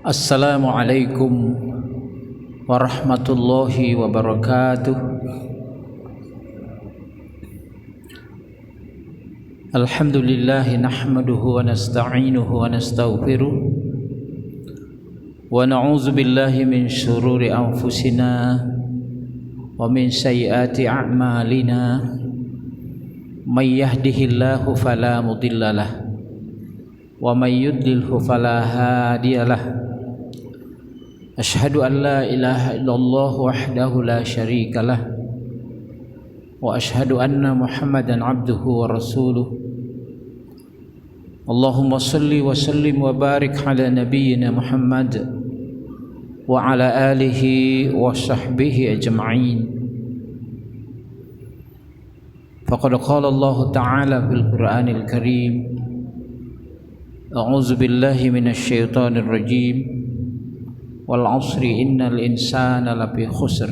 Assalamualaikum warahmatullahi wabarakatuh. Alhamdulillah nahmaduhu wa nasta'inuhu wa nastaghfiruh wa na'udzu billahi min shururi anfusina wa min sayyiati a'malina. May yahdihillahu fala mudhillalah wa may yudlilhu fala hadiyalah. Asyhadu an la ilaha illallah wahdahu la syarika lah wa asyhadu anna Muhammadan abduhu wa rasuluh. Allahumma salli wa sallim wa barik ala nabiyyina Muhammad wa ala alihi wa sahbihi ajma'in. Faqad qala Allah ta'ala fil Qur'anil Karim, a'udzu billahi minasy syaithanir rajim. Wal 'asri innal insana lafi khusr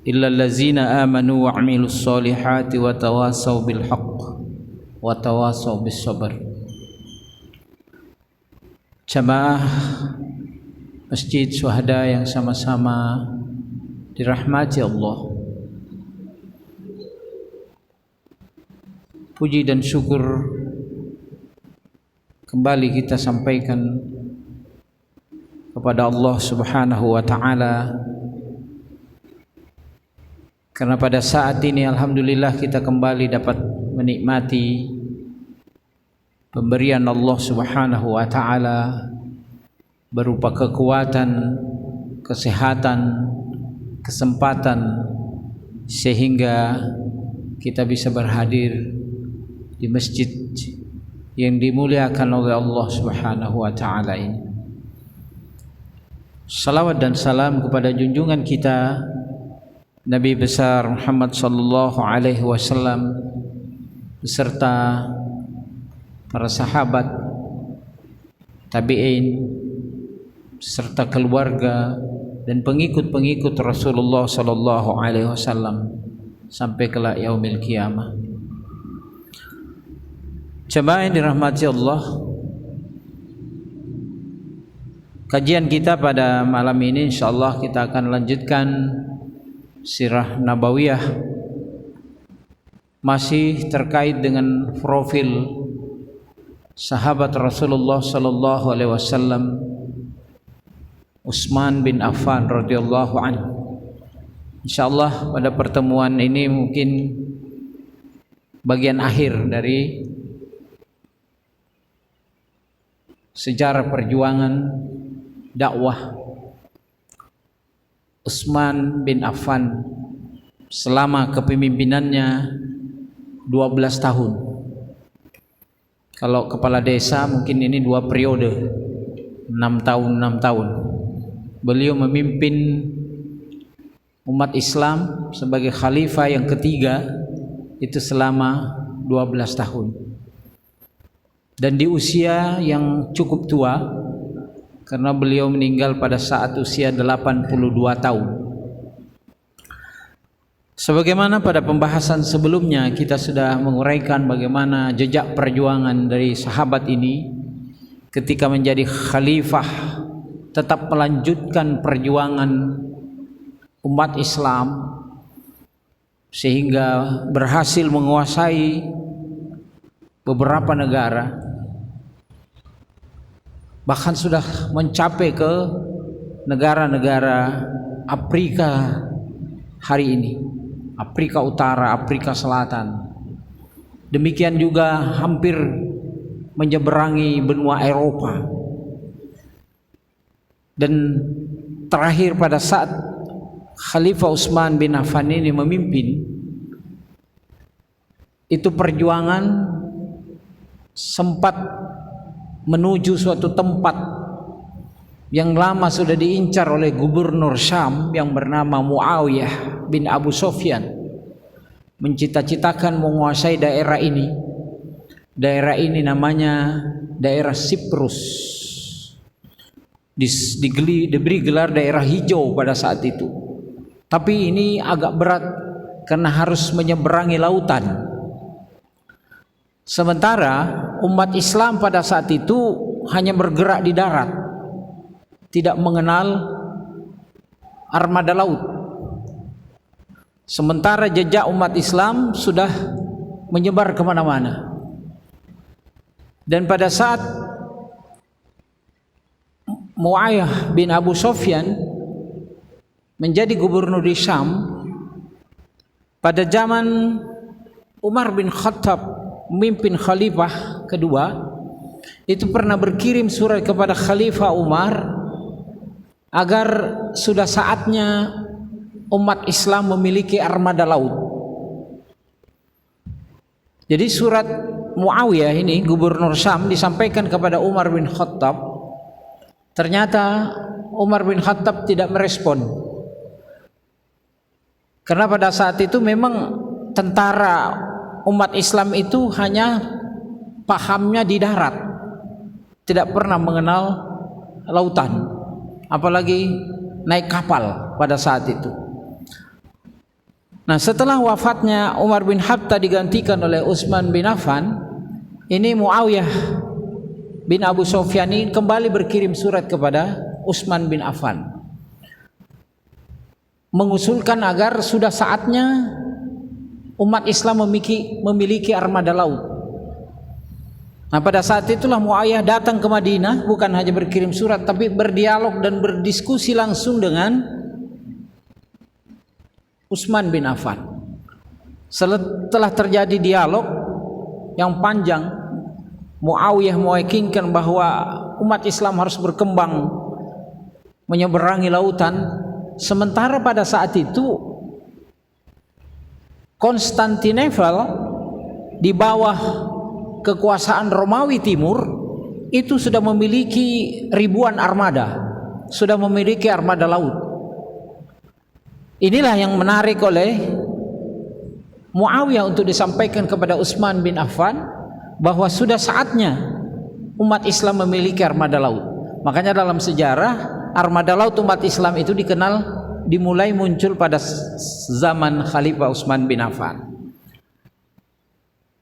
illa allazina amanu wa 'amilus solihati wa tawasaw bil haqq wa tawasaw bis sabr. Jamaah Masjid Syuhada yang sama-sama dirahmati Allah, puji dan syukur kembali kita sampaikan kepada Allah Subhanahu wa ta'ala, karena pada saat ini alhamdulillah kita kembali dapat menikmati pemberian Allah Subhanahu wa ta'ala berupa kekuatan, kesehatan, kesempatan, sehingga kita bisa berhadir di masjid yang dimuliakan oleh Allah Subhanahu wa ta'ala ini. Salawat dan salam kepada junjungan kita Nabi besar Muhammad sallallahu alaihi wasallam beserta para sahabat, tabi'in, serta keluarga dan pengikut-pengikut Rasulullah sallallahu alaihi wasallam sampai kelak yaumil qiyamah. Jemaah yang dirahmati Allah, kajian kita pada malam ini insyaallah kita akan lanjutkan sirah nabawiyah, masih terkait dengan profil sahabat Rasulullah sallallahu alaihi wasallam Utsman bin Affan radhiyallahu anhu. Insyaallah pada pertemuan ini mungkin bagian akhir dari sejarah perjuangan dakwah Utsman bin Affan selama kepemimpinannya 12 tahun. Kalau kepala desa mungkin ini 2 periode, 6 tahun. Beliau memimpin umat Islam sebagai khalifah yang ketiga itu selama 12 tahun. Dan di usia yang cukup tua, karena beliau meninggal pada saat usia 82 tahun. Sebagaimana pada pembahasan sebelumnya kita sudah menguraikan bagaimana jejak perjuangan dari sahabat ini ketika menjadi khalifah, tetap melanjutkan perjuangan umat Islam sehingga berhasil menguasai beberapa negara, bahkan sudah mencapai ke negara-negara Afrika hari ini, Afrika Utara, Afrika Selatan. Demikian juga hampir menyeberangi benua Eropa. Dan terakhir pada saat Khalifah Utsman bin Affan ini memimpin, itu perjuangan sempat menuju suatu tempat yang lama sudah diincar oleh gubernur Syam yang bernama Muawiyah bin Abu Sufyan, mencita-citakan menguasai daerah ini. Daerah ini namanya daerah Siprus, diberi gelar daerah hijau pada saat itu. Tapi ini agak berat karena harus menyeberangi lautan. Sementara umat Islam pada saat itu hanya bergerak di darat. tidak mengenal armada laut. Sementara jejak umat Islam sudah menyebar kemana-mana. Dan pada saat Muawiyah bin Abu Sufyan menjadi gubernur di Syam, pada zaman Umar bin Khattab memimpin khalifah kedua, itu pernah berkirim surat kepada Khalifah Umar agar sudah saatnya umat Islam memiliki armada laut. Jadi surat Muawiyah ini, gubernur Syam, disampaikan kepada Umar bin Khattab. Ternyata Umar bin Khattab tidak merespon, karena pada saat itu memang tentara umat Islam itu hanya pahamnya di darat, tidak pernah mengenal lautan, apalagi naik kapal pada saat itu. Nah, setelah wafatnya Umar bin Khattab digantikan oleh Utsman bin Affan, ini Muawiyah bin Abu Sufyan ini kembali berkirim surat kepada Utsman bin Affan, mengusulkan agar sudah saatnya umat Islam memiliki armada laut. Nah, pada saat itulah Muawiyah datang ke Madinah, bukan hanya berkirim surat, tapi berdialog dan berdiskusi langsung dengan Utsman bin Affan. Setelah terjadi dialog yang panjang, Muawiyah meyakinkan bahwa umat Islam harus berkembang menyeberangi lautan. Sementara pada saat itu Konstantinopel di bawah kekuasaan Romawi Timur itu sudah memiliki ribuan armada, sudah memiliki armada laut. Inilah yang menarik oleh Muawiyah untuk disampaikan kepada Utsman bin Affan bahwa sudah saatnya umat Islam memiliki armada laut. Makanya dalam sejarah armada laut umat Islam itu dimulai muncul pada zaman Khalifah Utsman bin Affan.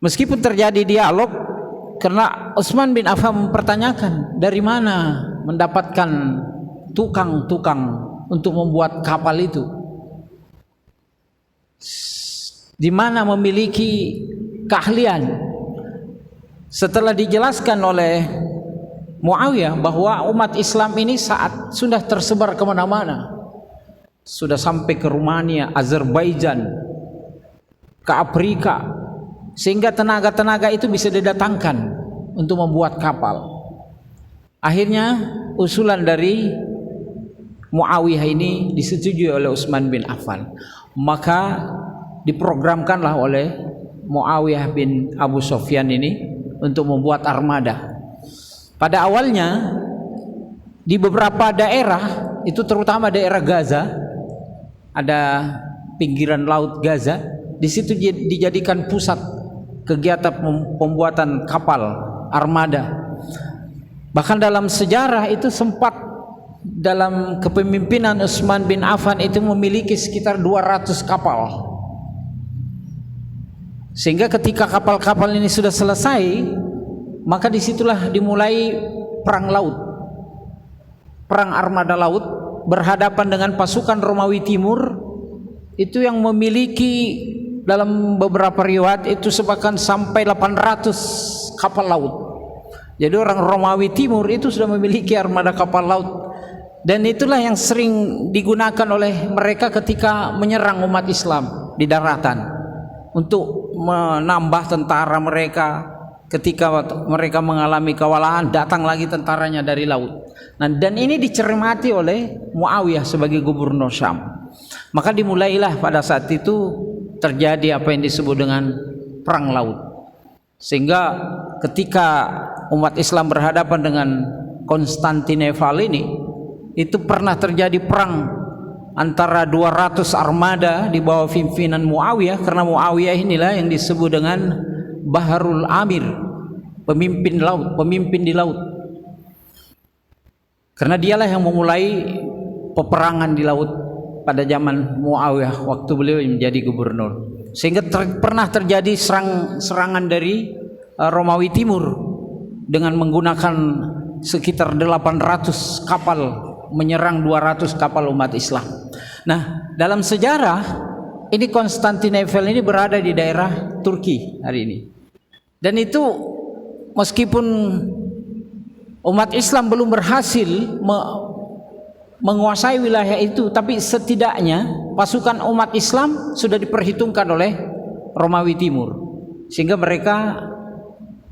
Meskipun terjadi dialog, karena Utsman bin Affan mempertanyakan dari mana mendapatkan tukang-tukang untuk membuat kapal itu, di mana memiliki keahlian. Setelah dijelaskan oleh Muawiyah bahwa umat Islam ini saat sudah tersebar kemana-mana, sudah sampai ke Rumania, Azerbaijan, ke Afrika, sehingga tenaga-tenaga itu bisa didatangkan untuk membuat kapal. Akhirnya usulan dari Muawiyah ini disetujui oleh Utsman bin Affan. Maka diprogramkanlah oleh Muawiyah bin Abu Sufyan ini untuk membuat armada. Pada awalnya di beberapa daerah, itu terutama daerah Gaza, ada pinggiran laut Gaza, di situ dijadikan pusat kegiatan pembuatan kapal armada. Bahkan dalam sejarah itu sempat dalam kepemimpinan Utsman bin Affan itu memiliki sekitar 200 kapal. Sehingga ketika kapal-kapal ini sudah selesai, maka disitulah dimulai perang laut, perang armada laut berhadapan dengan pasukan Romawi Timur, itu yang memiliki dalam beberapa riwayat itu bahkan sampai 800 kapal laut. Jadi orang Romawi Timur itu sudah memiliki armada kapal laut, dan itulah yang sering digunakan oleh mereka ketika menyerang umat Islam di daratan, untuk menambah tentara mereka. Ketika mereka mengalami kewalahan, datang lagi tentaranya dari laut. Nah, dan ini dicermati oleh Muawiyah sebagai gubernur Syam. Maka dimulailah pada saat itu terjadi apa yang disebut dengan perang laut. Sehingga ketika umat Islam berhadapan dengan Konstantinopel ini, itu pernah terjadi perang antara 200 armada di bawah pimpinan Muawiyah, karena Muawiyah inilah yang disebut dengan Baharul Amir, pemimpin laut, pemimpin di laut. Karena dialah yang memulai peperangan di laut pada zaman Muawiyah waktu beliau menjadi gubernur. Sehingga pernah terjadi serangan dari Romawi Timur dengan menggunakan sekitar 800 kapal menyerang 200 kapal umat Islam. Nah, dalam sejarah ini Konstantinopel ini berada di daerah Turki hari ini. Dan itu meskipun umat Islam belum berhasil menguasai wilayah itu, tapi setidaknya pasukan umat Islam sudah diperhitungkan oleh Romawi Timur, sehingga mereka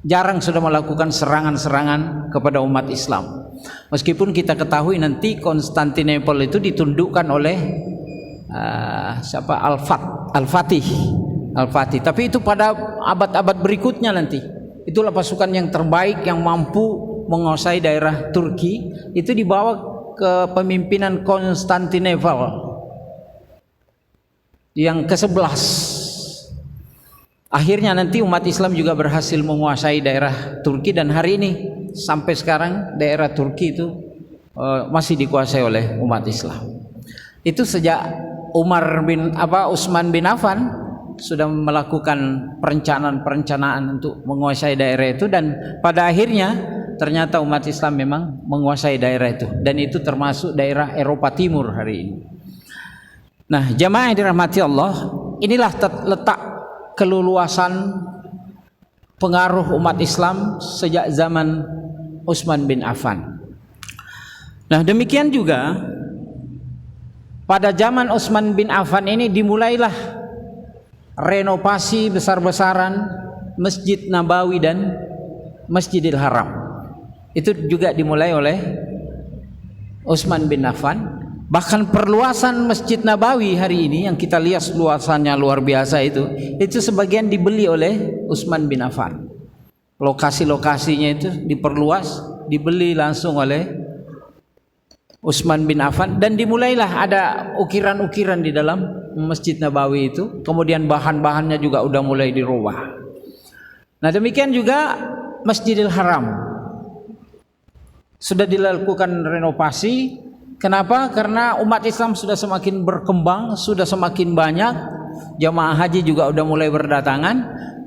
jarang sudah melakukan serangan-serangan kepada umat Islam. Meskipun kita ketahui nanti Konstantinopel itu ditundukkan oleh Al-Fatih, tapi itu pada abad-abad berikutnya nanti. Itulah pasukan yang terbaik yang mampu menguasai daerah Turki, itu dibawa ke pemimpinan Konstantinopel yang ke-11. Akhirnya nanti umat Islam juga berhasil menguasai daerah Turki, dan hari ini sampai sekarang daerah Turki itu masih dikuasai oleh umat Islam. Itu sejak Utsman bin Affan sudah melakukan perencanaan untuk menguasai daerah itu, dan pada akhirnya ternyata umat Islam memang menguasai daerah itu, dan itu termasuk daerah Eropa Timur hari ini. Nah, jamaah yang dirahmati Allah, inilah letak keleluasan pengaruh umat Islam sejak zaman Utsman bin Affan. Nah, demikian juga pada zaman Utsman bin Affan ini dimulailah renovasi besar-besaran Masjid Nabawi dan Masjidil Haram. Itu juga dimulai oleh Utsman bin Affan. Bahkan perluasan Masjid Nabawi hari ini yang kita lihat luasannya luar biasa itu sebagian dibeli oleh Utsman bin Affan. Lokasi-lokasinya itu diperluas, dibeli langsung oleh Utsman bin Affan, dan dimulailah ada ukiran-ukiran di dalam Masjid Nabawi itu. Kemudian bahan-bahannya juga udah mulai dirubah. Nah, demikian juga Masjidil Haram sudah dilakukan renovasi. Kenapa? Karena umat Islam sudah semakin berkembang, sudah semakin banyak, jamaah haji juga udah mulai berdatangan,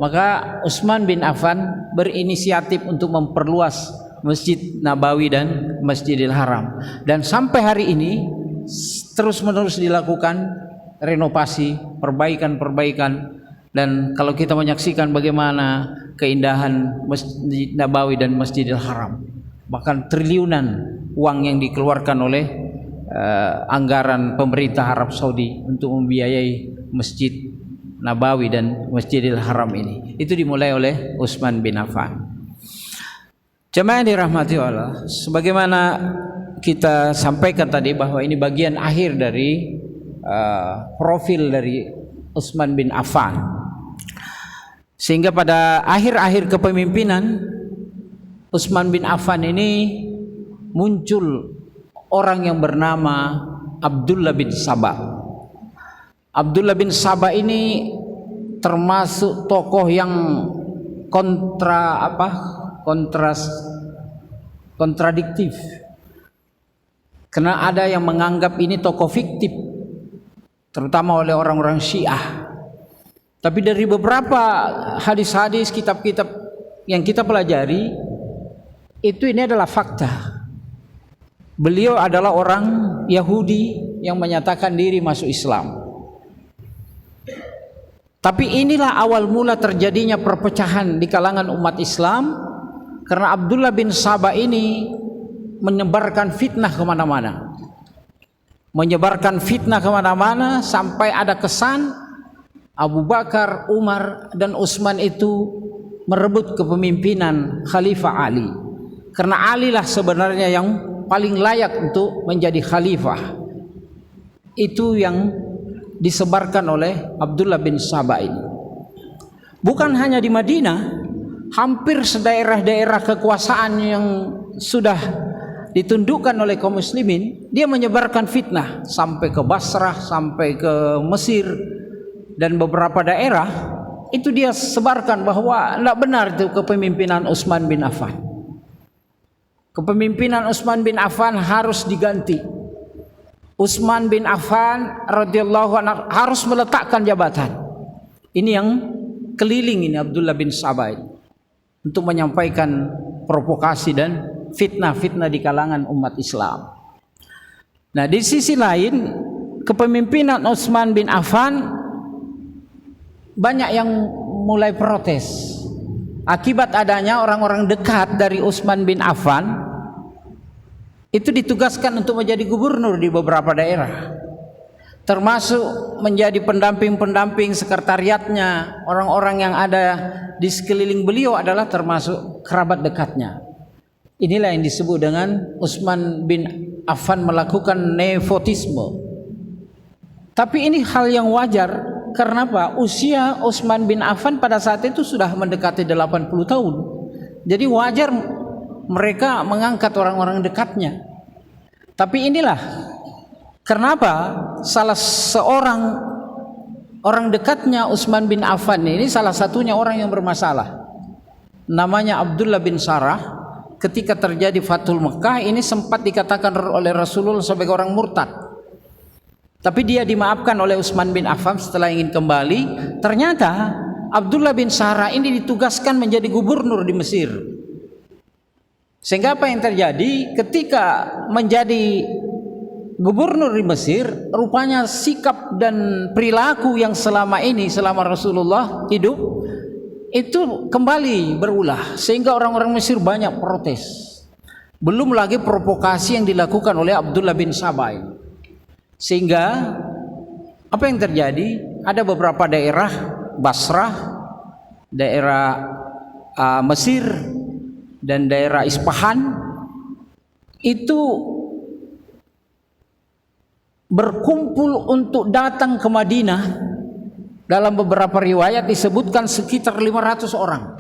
maka Utsman bin Affan berinisiatif untuk memperluas Masjid Nabawi dan Masjidil Haram, dan sampai hari ini terus-menerus dilakukan renovasi, perbaikan, dan kalau kita menyaksikan bagaimana keindahan Masjid Nabawi dan Masjidil Haram, bahkan triliunan uang yang dikeluarkan oleh anggaran pemerintah Arab Saudi untuk membiayai Masjid Nabawi dan Masjidil Haram ini, itu dimulai oleh Utsman bin Affan. Jemaah yang dirahmati Allah, sebagaimana kita sampaikan tadi bahwa ini bagian akhir dari profil dari Utsman bin Affan, sehingga pada akhir-akhir kepemimpinan Utsman bin Affan ini muncul orang yang bernama Abdullah bin Saba. Abdullah bin Saba ini termasuk tokoh yang kontradiktif. Karena ada yang menganggap ini tokoh fiktif, terutama oleh orang-orang Syiah. Tapi dari beberapa hadis-hadis, kitab-kitab yang kita pelajari, itu ini adalah fakta. Beliau adalah orang Yahudi yang menyatakan diri masuk Islam. Tapi inilah awal mula terjadinya perpecahan di kalangan umat Islam, karena Abdullah bin Saba ini menyebarkan fitnah kemana-mana. Sampai ada kesan Abu Bakar, Umar, dan Utsman itu merebut kepemimpinan Khalifah Ali. Karena Ali lah sebenarnya yang paling layak untuk menjadi khalifah. Itu yang disebarkan oleh Abdullah bin Saba ini. Bukan hanya di Madinah, hampir sedaerah-daerah kekuasaan yang sudah ditundukkan oleh kaum muslimin, dia menyebarkan fitnah sampai ke Basrah, sampai ke Mesir, dan beberapa daerah itu dia sebarkan bahwa tidak benar itu kepemimpinan Utsman bin Affan. Kepemimpinan Utsman bin Affan harus diganti. Utsman bin Affan radhiyallahu anhu harus meletakkan jabatan. Ini yang keliling ini Abdullah bin Saba ini, untuk menyampaikan provokasi dan fitnah-fitnah di kalangan umat Islam. Nah, di sisi lain kepemimpinan Utsman bin Affan banyak yang mulai protes akibat adanya orang-orang dekat dari Utsman bin Affan itu ditugaskan untuk menjadi gubernur di beberapa daerah, termasuk menjadi pendamping-pendamping sekretariatnya. Orang-orang yang ada di sekeliling beliau adalah termasuk kerabat dekatnya. Inilah yang disebut dengan Utsman bin Affan melakukan nepotisme. Tapi ini hal yang wajar. Karena apa? Usia Utsman bin Affan pada saat itu sudah mendekati 80 tahun. Jadi wajar mereka mengangkat orang-orang dekatnya. Tapi inilah kenapa salah seorang orang dekatnya Utsman bin Affan ini salah satunya orang yang bermasalah. Namanya Abdullah bin Sarah. Ketika terjadi Fathul Mekah ini sempat dikatakan oleh Rasulullah sebagai orang murtad. Tapi dia dimaafkan oleh Utsman bin Affan setelah ingin kembali. Ternyata Abdullah bin Sarah ini ditugaskan menjadi gubernur di Mesir. Sehingga apa yang terjadi ketika menjadi gubernur di Mesir, rupanya sikap dan perilaku yang selama ini, selama Rasulullah hidup, itu kembali berulah. Sehingga orang-orang Mesir banyak protes. Belum lagi provokasi yang dilakukan oleh Abdullah bin Sabah. Sehingga apa yang terjadi? Ada beberapa daerah, Basrah, daerah Mesir, dan daerah Isfahan itu berkumpul untuk datang ke Madinah. Dalam beberapa riwayat disebutkan sekitar 500 orang.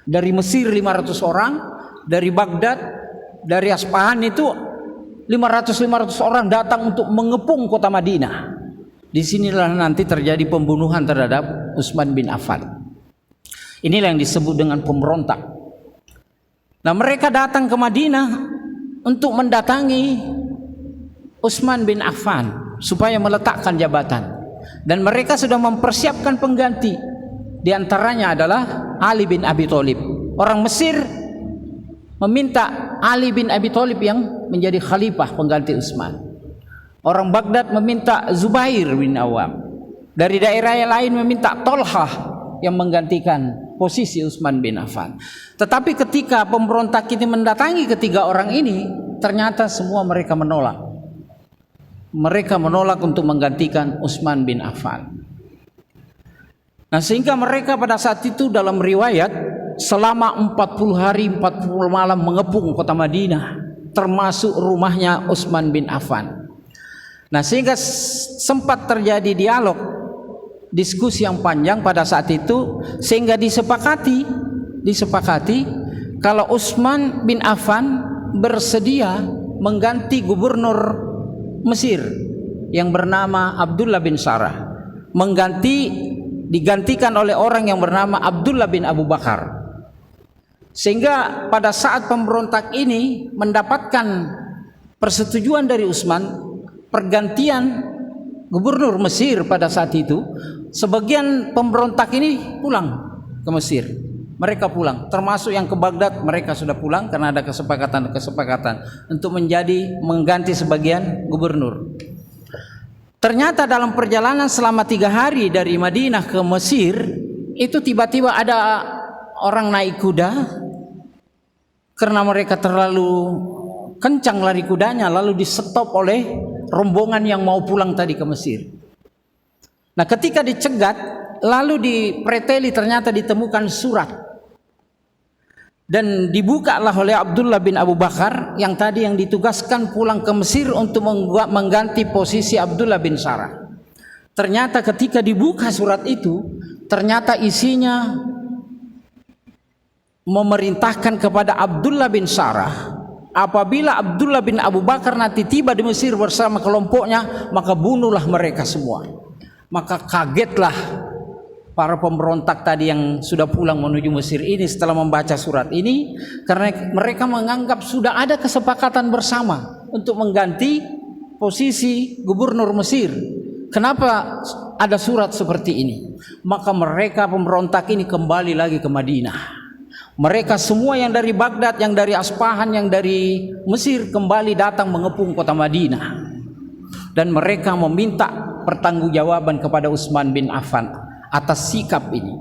Dari Mesir 500 orang, dari Baghdad, dari Isfahan itu 500 orang datang untuk mengepung kota Madinah. Disinilah nanti terjadi pembunuhan terhadap Utsman bin Affan. Inilah yang disebut dengan pemberontak. Nah, mereka datang ke Madinah untuk mendatangi Utsman bin Affan supaya meletakkan jabatan. Dan mereka sudah mempersiapkan pengganti. Di antaranya adalah Ali bin Abi Thalib. Orang Mesir meminta Ali bin Abi Thalib yang menjadi khalifah pengganti Utsman. Orang Baghdad meminta Zubair bin Awam. Dari daerah yang lain meminta Tolhah yang menggantikan posisi Utsman bin Affan. Tetapi ketika pemberontak ini mendatangi ketiga orang ini, ternyata semua mereka menolak. Mereka menolak untuk menggantikan Utsman bin Affan. Nah, sehingga mereka pada saat itu dalam riwayat selama 40 hari 40 malam mengepung kota Madinah, termasuk rumahnya Utsman bin Affan. Nah, sehingga sempat terjadi dialog, diskusi yang panjang pada saat itu, sehingga disepakati kalau Utsman bin Affan bersedia mengganti gubernur Mesir yang bernama Abdullah bin Sarah, digantikan oleh orang yang bernama Abdullah bin Abu Bakar. Sehingga pada saat pemberontak ini mendapatkan persetujuan dari Utsman, pergantian gubernur Mesir pada saat itu, sebagian pemberontak ini pulang ke Mesir. Mereka pulang, termasuk yang ke Baghdad, mereka sudah pulang karena ada kesepakatan untuk mengganti sebagian gubernur. Ternyata dalam perjalanan selama 3 hari dari Madinah ke Mesir, itu tiba-tiba ada orang naik kuda. Karena mereka terlalu kencang lari kudanya, lalu di-stop oleh rombongan yang mau pulang tadi ke Mesir. Nah, ketika dicegat, lalu dipreteli, ternyata ditemukan surat. Dan dibukalah oleh Abdullah bin Abu Bakar yang tadi yang ditugaskan pulang ke Mesir untuk mengganti posisi Abdullah bin Sarah. Ternyata ketika dibuka surat itu, ternyata isinya memerintahkan kepada Abdullah bin Sarah, apabila Abdullah bin Abu Bakar nanti tiba di Mesir bersama kelompoknya, maka bunuhlah mereka semua. Maka kagetlah para pemberontak tadi yang sudah pulang menuju Mesir ini setelah membaca surat ini, karena mereka menganggap sudah ada kesepakatan bersama untuk mengganti posisi gubernur Mesir. Kenapa ada surat seperti ini? Maka mereka pemberontak ini kembali lagi ke Madinah. Mereka semua yang dari Baghdad, yang dari Isfahan, yang dari Mesir kembali datang mengepung kota Madinah. dan mereka meminta pertanggungjawaban kepada Utsman bin Affan atas sikap ini.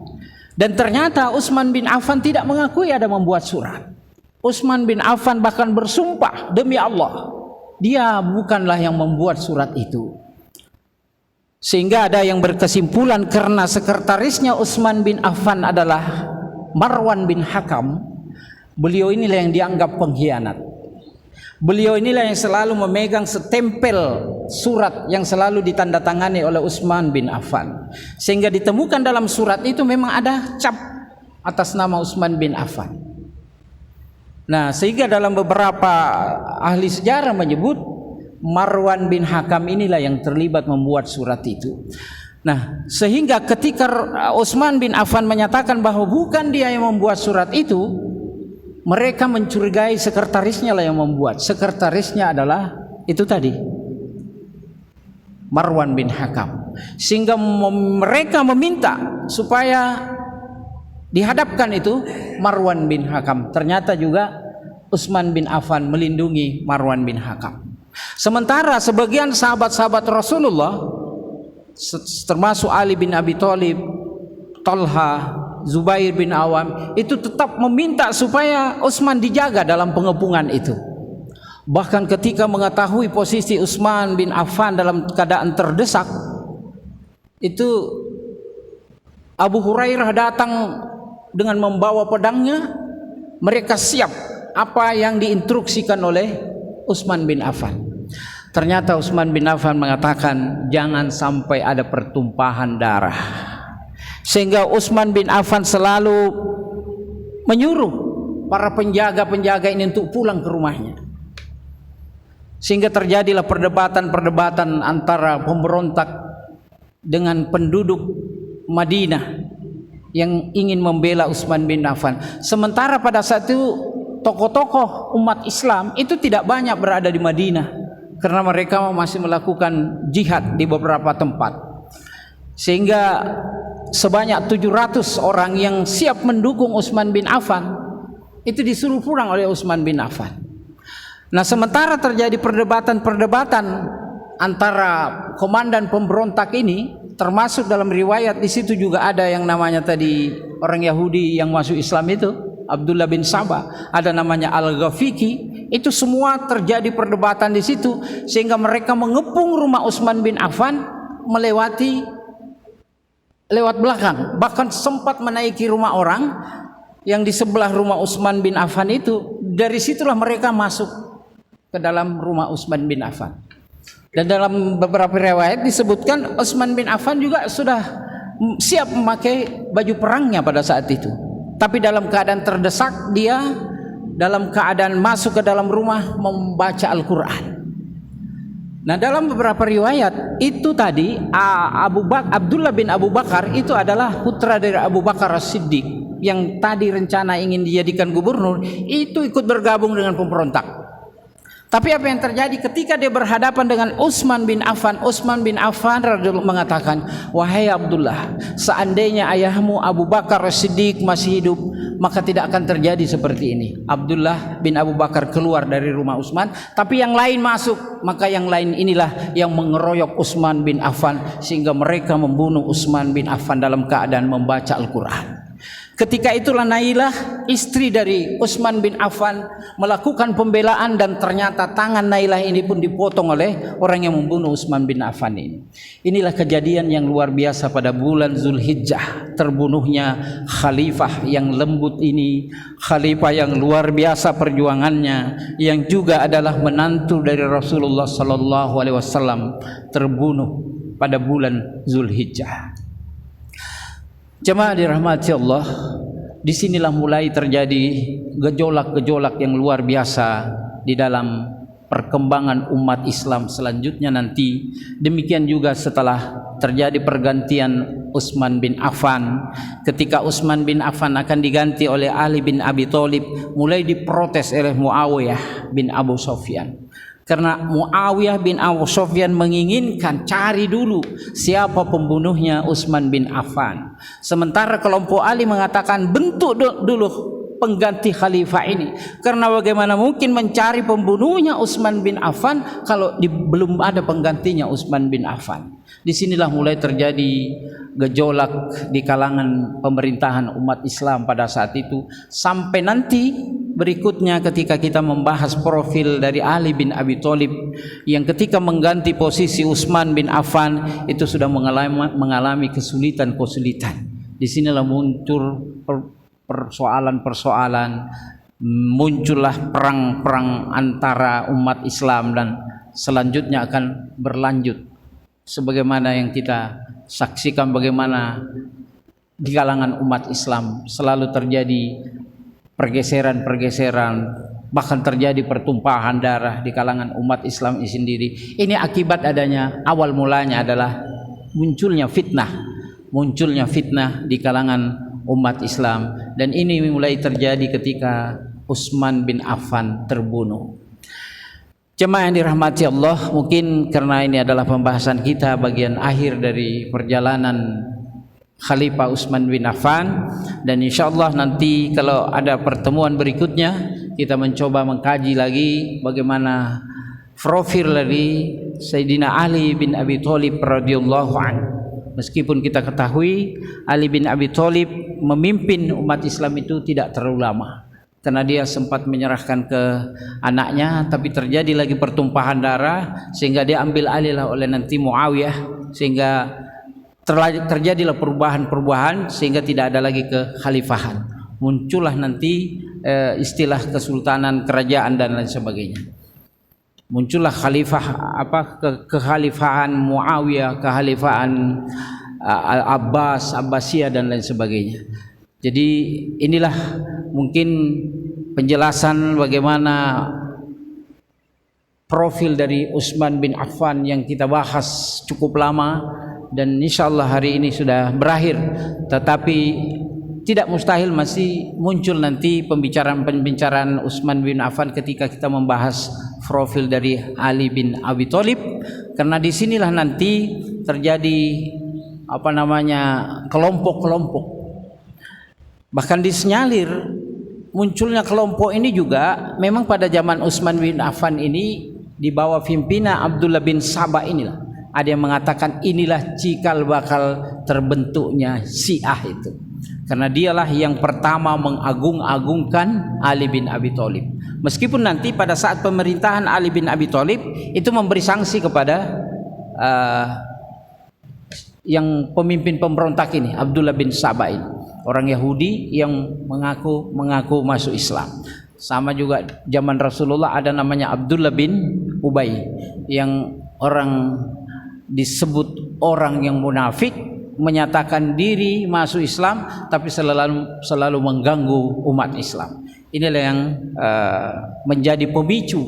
Dan ternyata Utsman bin Affan tidak mengakui ada membuat surat. Utsman bin Affan bahkan bersumpah, demi Allah, dia bukanlah yang membuat surat itu. Sehingga ada yang berkesimpulan karena sekretarisnya Utsman bin Affan adalah Marwan bin Hakam, beliau inilah yang dianggap pengkhianat. Beliau inilah yang selalu memegang setempel surat yang selalu ditandatangani oleh Utsman bin Affan. Sehingga ditemukan dalam surat itu memang ada cap atas nama Utsman bin Affan. Nah, sehingga dalam beberapa ahli sejarah menyebut Marwan bin Hakam inilah yang terlibat membuat surat itu. Nah, sehingga ketika Utsman bin Affan menyatakan bahwa bukan dia yang membuat surat itu, mereka mencurigai sekretarisnya lah yang membuat. Sekretarisnya adalah itu tadi, Marwan bin Hakam. Sehingga mereka meminta supaya dihadapkan itu Marwan bin Hakam. Ternyata juga Utsman bin Affan melindungi Marwan bin Hakam. Sementara sebagian sahabat-sahabat Rasulullah termasuk Ali bin Abi Thalib, Talha, Zubair bin Awam itu tetap meminta supaya Utsman dijaga dalam pengepungan itu. Bahkan ketika mengetahui posisi Utsman bin Affan dalam keadaan terdesak, itu Abu Hurairah datang dengan membawa pedangnya. Mereka siap apa yang diinstruksikan oleh Utsman bin Affan. Ternyata Utsman bin Affan mengatakan jangan sampai ada pertumpahan darah. Sehingga Utsman bin Affan selalu menyuruh para penjaga-penjaga ini untuk pulang ke rumahnya. Sehingga terjadilah perdebatan-perdebatan antara pemberontak dengan penduduk Madinah yang ingin membela Utsman bin Affan. Sementara pada saat itu tokoh-tokoh umat Islam itu tidak banyak berada di Madinah karena mereka masih melakukan jihad di beberapa tempat. Sehingga sebanyak 700 orang yang siap mendukung Utsman bin Affan itu disuruh pulang oleh Utsman bin Affan. Nah, sementara terjadi perdebatan-perdebatan antara komandan pemberontak ini, termasuk dalam riwayat di situ juga ada yang namanya tadi orang Yahudi yang masuk Islam itu, Abdullah bin Sabah, ada namanya Al-Ghafiqi. Itu semua terjadi perdebatan di situ sehingga mereka mengepung rumah Utsman bin Affan lewat belakang, bahkan sempat menaiki rumah orang yang di sebelah rumah Utsman bin Affan itu. Dari situlah mereka masuk ke dalam rumah Utsman bin Affan. Dan dalam beberapa riwayat disebutkan Utsman bin Affan juga sudah siap memakai baju perangnya pada saat itu. Tapi dalam keadaan terdesak, dia dalam keadaan masuk ke dalam rumah membaca Al-Quran. Nah, dalam beberapa riwayat itu tadi Abdullah bin Abu Bakar itu adalah putra dari Abu Bakar As-Siddiq yang tadi rencana ingin dijadikan gubernur, itu ikut bergabung dengan pemberontak. Tapi apa yang terjadi ketika dia berhadapan dengan Utsman bin Affan? Utsman bin Affan radhiyallahu mengatakan, "Wahai Abdullah, seandainya ayahmu Abu Bakar As-Siddiq masih hidup, maka tidak akan terjadi seperti ini." Abdullah bin Abu Bakar keluar dari rumah Utsman, tapi yang lain masuk. Maka yang lain inilah yang mengeroyok Utsman bin Affan sehingga mereka membunuh Utsman bin Affan dalam keadaan membaca Al-Quran. Ketika itulah Nailah, istri dari Utsman bin Affan, melakukan pembelaan dan ternyata tangan Nailah ini pun dipotong oleh orang yang membunuh Utsman bin Affan ini. Inilah kejadian yang luar biasa pada bulan Zulhijjah, terbunuhnya khalifah yang lembut ini, khalifah yang luar biasa perjuangannya, yang juga adalah menantu dari Rasulullah sallallahu alaihi wasallam, terbunuh pada bulan Zulhijjah. Jemaah dirahmati Allah, disinilah mulai terjadi gejolak-gejolak yang luar biasa di dalam perkembangan umat Islam selanjutnya nanti. Demikian juga setelah terjadi pergantian Utsman bin Affan, ketika Utsman bin Affan akan diganti oleh Ali bin Abi Thalib, mulai diprotes oleh Muawiyah bin Abu Sufyan. Karena Muawiyah bin Abu Sufyan menginginkan cari dulu siapa pembunuhnya Utsman bin Affan. Sementara kelompok Ali mengatakan bentuk dulu pengganti khalifah ini. Karena bagaimana mungkin mencari pembunuhnya Utsman bin Affan kalau belum ada penggantinya Utsman bin Affan. Disinilah mulai terjadi gejolak di kalangan pemerintahan umat Islam pada saat itu, sampai nanti berikutnya ketika kita membahas profil dari Ali bin Abi Thalib yang ketika mengganti posisi Utsman bin Affan itu sudah mengalami kesulitan-kesulitan. Disinilah muncul persoalan-persoalan, muncullah perang-perang antara umat Islam, dan selanjutnya akan berlanjut sebagaimana yang kita saksikan bagaimana di kalangan umat Islam selalu terjadi pergeseran-pergeseran, bahkan terjadi pertumpahan darah di kalangan umat Islam ini sendiri. Ini akibat adanya, awal mulanya adalah munculnya fitnah di kalangan umat Islam, dan ini mulai terjadi ketika Utsman bin Affan terbunuh. Jemaah yang dirahmati Allah, mungkin karena ini adalah pembahasan kita bagian akhir dari perjalanan Khalifah Utsman bin Affan, dan insyaallah nanti kalau ada pertemuan berikutnya kita mencoba mengkaji lagi bagaimana profil dari Sayyidina Ali bin Abi Thalib radhiyallahu anhu. Meskipun kita ketahui Ali bin Abi Thalib memimpin umat Islam itu tidak terlalu lama, karena dia sempat menyerahkan ke anaknya, tapi terjadi lagi pertumpahan darah sehingga dia ambil alihlah oleh nanti Muawiyah, sehingga terjadilah perubahan-perubahan sehingga tidak ada lagi kekhalifahan. Muncullah nanti istilah kesultanan, kerajaan dan lain sebagainya. Muncullah kekhalifahan Muawiyah, kekhalifahan Abbasiyah dan lain sebagainya. Jadi inilah mungkin penjelasan bagaimana profil dari Utsman bin Affan yang kita bahas cukup lama, dan insyaallah hari ini sudah berakhir, tetapi tidak mustahil masih muncul nanti pembicaraan Utsman bin Affan ketika kita membahas profil dari Ali bin Abi Thalib, karena disinilah nanti terjadi kelompok-kelompok. Bahkan disenyalir munculnya kelompok ini juga memang pada zaman Utsman bin Affan ini di bawah pimpinan Abdullah bin Sabah inilah. Ada yang mengatakan inilah cikal bakal terbentuknya Syiah itu, karena dialah yang pertama mengagung-agungkan Ali bin Abi Thalib. Meskipun nanti pada saat pemerintahan Ali bin Abi Thalib itu memberi sanksi kepada yang pemimpin pemberontak ini, Abdullah bin Sabah ini, orang Yahudi yang mengaku masuk Islam. Sama juga zaman Rasulullah ada namanya Abdullah bin Ubay yang orang disebut orang yang munafik, menyatakan diri masuk Islam tapi selalu mengganggu umat Islam. Inilah yang menjadi pemicu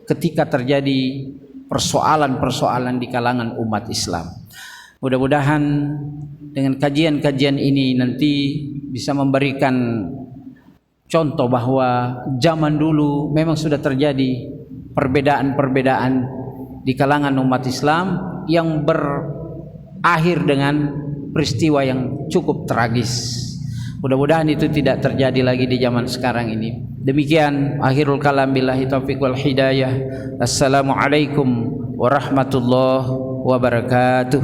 ketika terjadi persoalan-persoalan di kalangan umat Islam. Mudah-mudahan dengan kajian-kajian ini nanti bisa memberikan contoh bahwa zaman dulu memang sudah terjadi perbedaan-perbedaan di kalangan umat Islam yang berakhir dengan peristiwa yang cukup tragis. Mudah-mudahan itu tidak terjadi lagi di zaman sekarang ini. Demikian akhirul kalam, billahi taufiq wal hidayah. Assalamualaikum warahmatullahi wabarakatuh.